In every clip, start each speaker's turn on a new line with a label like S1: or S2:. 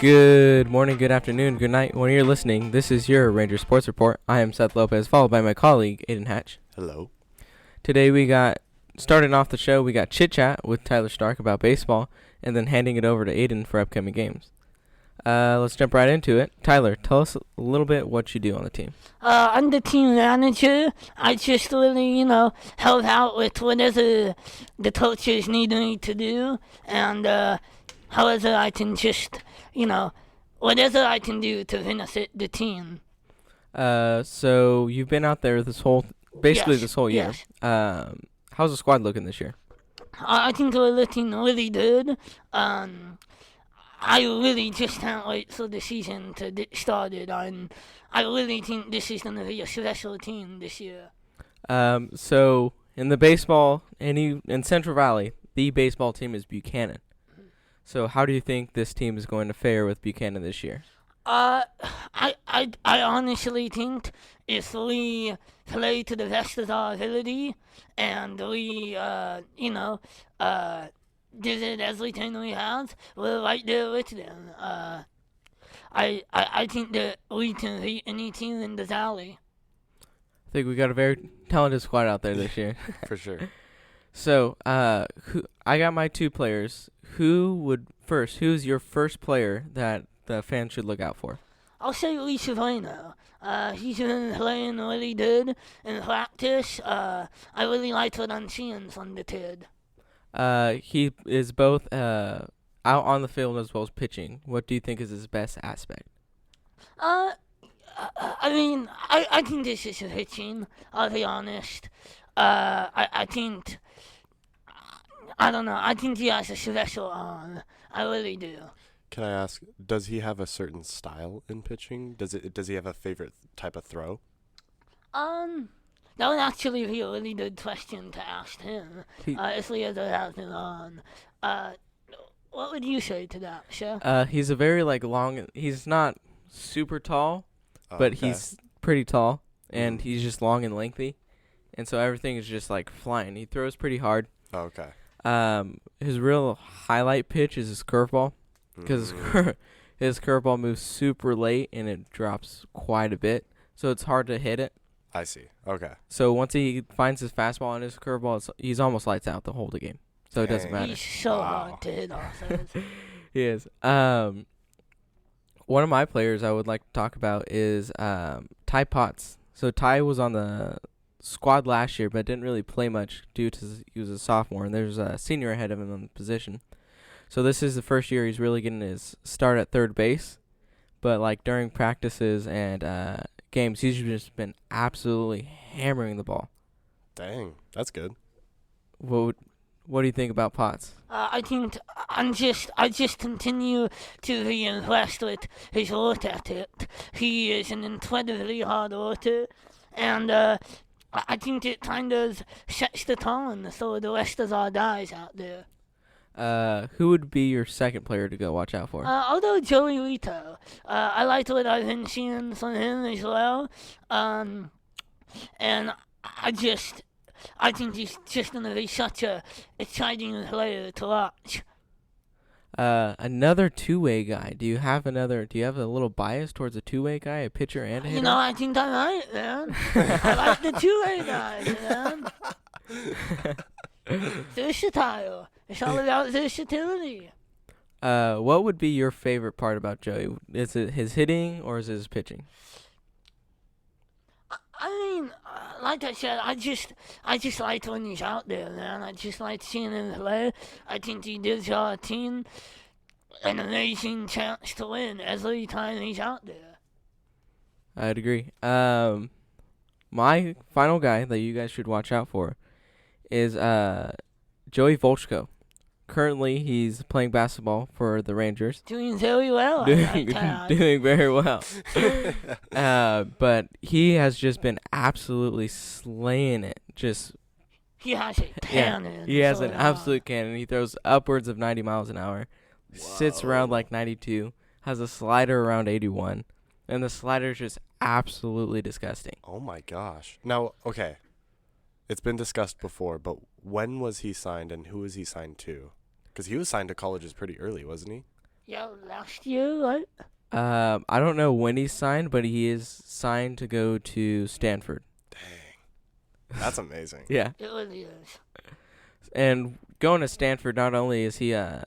S1: Good morning, good afternoon, good night. When you're listening, this is your Ranger Sports Report. I am Seth Lopez, followed by my colleague, Aiden Hatch.
S2: Hello.
S1: Today starting off the show, we got Chit Chat with Tyler Stark about baseball, and then handing it over to Aiden for upcoming games. Let's jump right into it. Tyler, tell us a little bit what you do on the team.
S3: I'm the team manager. I just really, help out with whatever the coaches need me to do, and however I can just, whatever I can do to benefit the team.
S1: So you've been out there this whole year.
S3: Yes.
S1: How's the squad looking this year?
S3: I think we're looking really good. I really just can't wait for the season to get started. I really think this is going to be a special team this year.
S1: So in the baseball, in Central Valley, the baseball team is Buchanan. So how do you think this team is going to fare with Buchanan this year?
S3: I honestly think if we play to the best of our ability and we, give it everything we have, we're right there with them. I think that we can beat any team in the valley.
S1: I think we got a very talented squad out there this year.
S2: For sure.
S1: So, I got my two players. Who's your first player that the fans should look out for?
S3: I'll say Lisa Bueno. He's been playing really good in practice. I really like what I'm seeing from the kid.
S1: He is both out on the field as well as pitching. What do you think is his best aspect?
S3: I think this is pitching. I'll be honest. I think. I don't know. I think he has a special arm. I really do.
S2: Can I ask, does he have a certain style in pitching? Does he have a favorite type of throw?
S3: That would actually be a really good question to ask him. If we ever have him on. What would you say to that, sir?
S1: He's a very long. He's not super tall, but
S2: okay.
S1: he's pretty tall, and he's just long and lengthy, and so everything is just flying. He throws pretty hard.
S2: Oh, okay.
S1: His real highlight pitch is his curveball, because his curveball moves super late and it drops quite a bit, so it's hard to hit it.
S2: I see. Okay.
S1: So once he finds his fastball and his curveball, he's almost lights out the whole game. So it doesn't matter.
S3: He's so hard to hit off of.
S1: He is. One of my players I would like to talk about is Ty Potts. So Ty was on the squad last year, but didn't really play much due to he was a sophomore, and there's a senior ahead of him on the position. So this is the first year he's really getting his start at third base. But during practices and games, he's just been absolutely hammering the ball.
S2: Dang, that's good.
S1: What do you think about Potts?
S3: I think I just continue to be impressed with his work ethic. He is an incredibly hard worker, and I think it kind of sets the tone for the rest of our guys out there.
S1: Who would be your second player to go watch out for?
S3: Although Joey Lito, I liked what I've been seeing from him as well, and I think he's just going to be such a exciting player to watch.
S1: Another two-way guy. Do you have a little bias towards a two-way guy, a pitcher and a hitter?
S3: I think I might, man. I like the two-way guys, man. Versatile. It's all about versatility.
S1: What would be your favorite part about Joey? Is it his hitting or is it his pitching?
S3: Like I said, I just like when he's out there, man. I just like seeing him play. I think he gives our team an amazing chance to win every time he's out there.
S1: I'd agree. My final guy that you guys should watch out for is Joey Volchko. Currently, he's playing basketball for the Rangers.
S3: Doing very well.
S1: Doing very well. But he has just been absolutely slaying it.
S3: He has a cannon.
S1: Yeah, he has an absolute cannon. He throws upwards of 90 miles an hour.
S2: Whoa.
S1: Sits around 92. Has a slider around 81. And the slider is just absolutely disgusting.
S2: Oh, my gosh. Now, okay. It's been discussed before, but when was he signed and who was he signed to? Because he was signed to colleges pretty early, wasn't he?
S3: Yeah, last year, right?
S1: I don't know when he's signed, but he is signed to go to Stanford.
S2: Dang. That's amazing.
S1: Yeah.
S3: It really is.
S1: And going to Stanford, not only is he a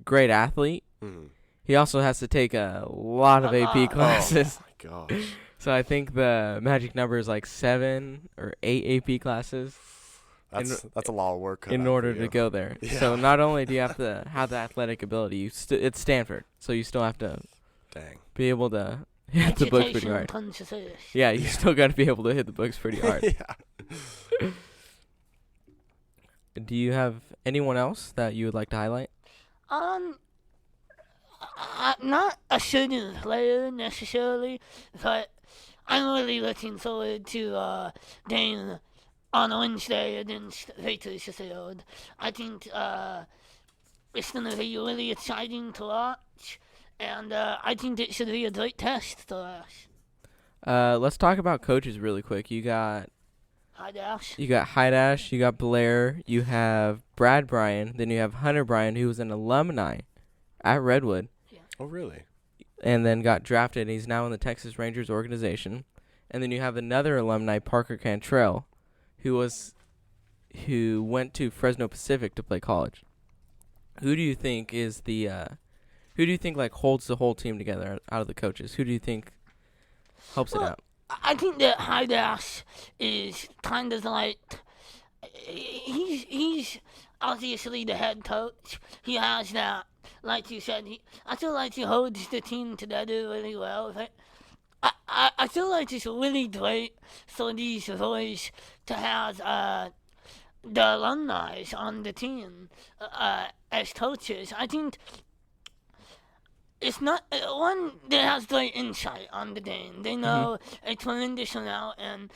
S1: great athlete, he also has to take a lot of AP classes.
S2: Oh, my gosh.
S1: So I think the magic number is like 7 or 8 AP classes.
S2: That's a lot of work.
S1: In order to go there.
S2: Yeah.
S1: So not only do you have to have the athletic ability, it's Stanford, so you still have to be able to hit the books pretty hard. Yeah, you still got to be able to hit the books pretty hard.
S2: Yeah.
S1: Do you have anyone else that you would like to highlight?
S3: Not a certain player necessarily, but I'm really looking forward to game on Wednesday against Bakersfield. I think it's going to be really exciting to watch, and I think it should be a great test for us.
S1: Let's talk about coaches really quick. You got
S3: Hidash.
S1: You got Blair, you have Brad Bryan, then you have Hunter Bryan, who was an alumni at Redwood.
S3: Yeah.
S2: Oh, really?
S1: And then got drafted, and he's now in the Texas Rangers organization. And then you have another alumni, Parker Cantrell, who went to Fresno Pacific to play college. Who do you think like holds the whole team together out of the coaches? Who do you think helps it out?
S3: I think that Hidash is kind of like he's obviously the head coach. He has that, like you said. I feel like he holds the team together really well. But I feel like it's really great for these boys to have the alumni on the team as coaches. I think it's not one that has great insight on the game. They know a tremendous amount and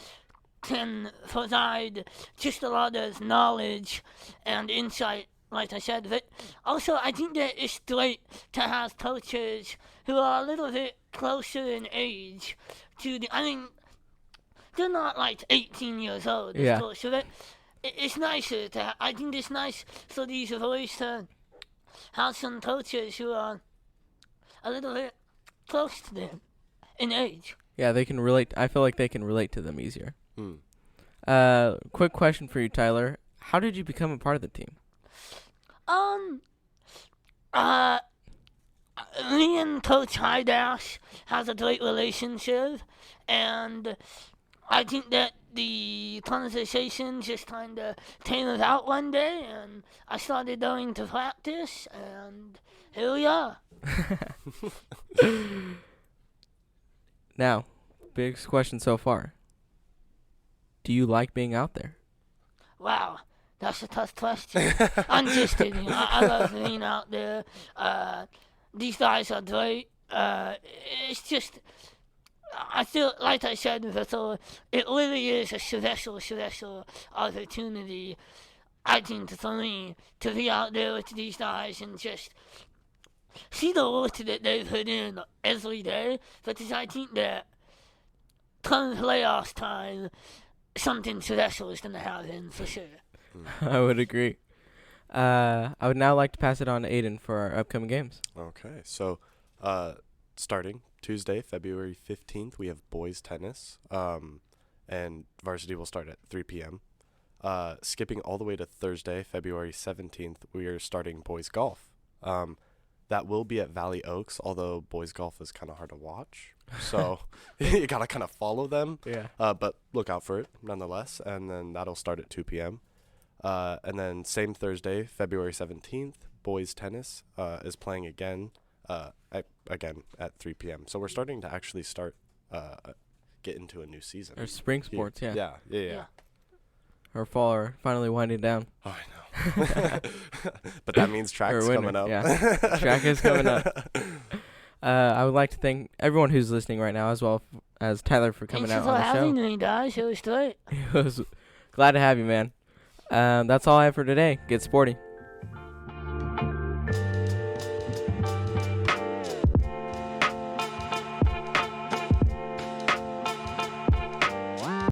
S3: can provide just a lot of knowledge and insight, like I said. But also, I think that it's great to have coaches who are a little bit closer in age to I mean, they're not like 18 years old, of
S1: Yeah.
S3: course. So that it's nicer to. I think it's nice for these boys to have some coaches who are a little bit close to them in age.
S1: Yeah, they can relate. I feel like they can relate to them easier.
S2: Hmm.
S1: Quick question for you, Tyler. How did you become a part of the team?
S3: Me and Coach Hidash has a great relationship, and I think that the conversation just kind of came out one day, and I started going to practice, and here we are.
S1: Now, biggest question so far. Do you like being out there?
S3: Wow, that's a tough question. I'm just kidding. I love being out there. These guys are great. It's just, I feel, like I said before, it really is a special opportunity, I think, for me to be out there with these guys and just see the work that they put in every day, because I think that come playoff time, something special is going to happen for sure.
S1: I would agree. I would now like to pass it on to Aiden for our upcoming games.
S2: Okay, so starting Tuesday, February 15th, we have boys tennis, and varsity will start at 3 p.m. Skipping all the way to Thursday, February 17th, we are starting boys golf. That will be at Valley Oaks, although boys golf is kind of hard to watch. So you got to kind of follow them.
S1: Yeah.
S2: But look out for it nonetheless. And then that'll start at 2 p.m. And then same Thursday, February 17th, boys tennis is playing again at 3 p.m. So we're starting to actually get into a new season.
S1: Or spring sports, yeah.
S2: Yeah.
S1: Or fall are finally winding down.
S2: Oh, I know. But that means track's coming up.
S1: Yeah. Track is coming up. I would like to thank everyone who's listening right now, as well as Tyler for coming out on the show.
S3: Thanks for having me, guys. It was great.
S1: It was glad to have you, man. That's all I have for today. Get sporty.